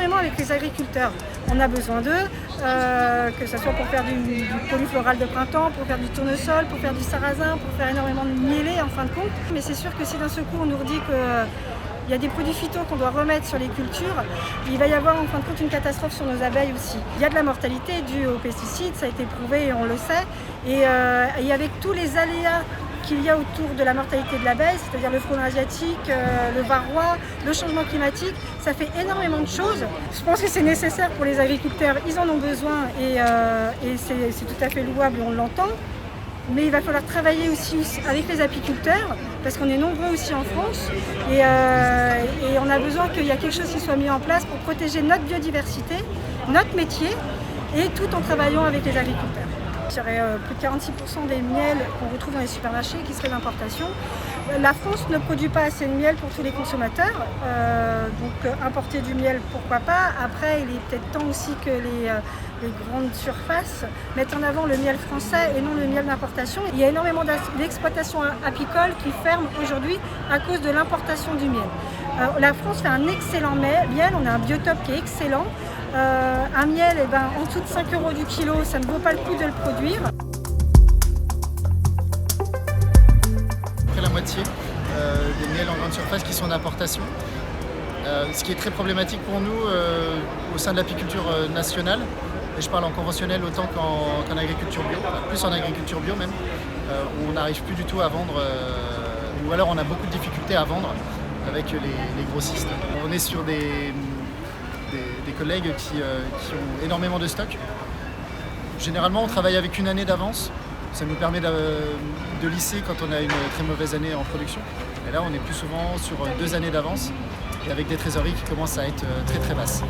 énormément avec les agriculteurs. On a besoin d'eux, que ce soit pour faire du polyfloral de printemps, pour faire du tournesol, pour faire du sarrasin, pour faire énormément de mielés en fin de compte. Mais c'est sûr que si d'un seul coup on nous redit qu'il y a des produits phyto qu'on doit remettre sur les cultures, il va y avoir en fin de compte une catastrophe sur nos abeilles aussi. Il y a de la mortalité due aux pesticides, ça a été prouvé et on le sait. Et avec tous les aléas qu'il y a autour de la mortalité de l'abeille, c'est-à-dire le frelon asiatique, le varroa, le changement climatique, ça fait énormément de choses. Je pense que c'est nécessaire pour les agriculteurs, ils en ont besoin et c'est tout à fait louable et on l'entend. Mais il va falloir travailler aussi avec les apiculteurs, parce qu'on est nombreux aussi en France, et on a besoin qu'il y ait quelque chose qui soit mis en place pour protéger notre biodiversité, notre métier, et tout en travaillant avec les agriculteurs. Il y aurait plus de 46% des miels qu'on retrouve dans les supermarchés qui seraient d'importation. La France ne produit pas assez de miel pour tous les consommateurs, donc importer du miel, pourquoi pas. Après, il est peut-être temps aussi que les grandes surfaces mettent en avant le miel français et non le miel d'importation. Il y a énormément d'exploitations apicoles qui ferment aujourd'hui à cause de l'importation du miel. La France fait un excellent miel, on a un biotope qui est excellent. Un miel, en dessous de 5 € du kilo, ça ne vaut pas le coup de le produire. Après la moitié des miels en grande surface qui sont d'importation. Ce qui est très problématique pour nous au sein de l'apiculture nationale, et je parle en conventionnel autant qu'en agriculture bio, plus en agriculture bio même, où on n'arrive plus du tout à vendre, ou alors on a beaucoup de difficultés à vendre avec les grossistes. On est sur des collègues qui ont énormément de stock. Généralement, on travaille avec une année d'avance. Ça nous permet de lisser quand on a une très mauvaise année en production. Et là, on est plus souvent sur 2 années d'avance et avec des trésoreries qui commencent à être très très basses.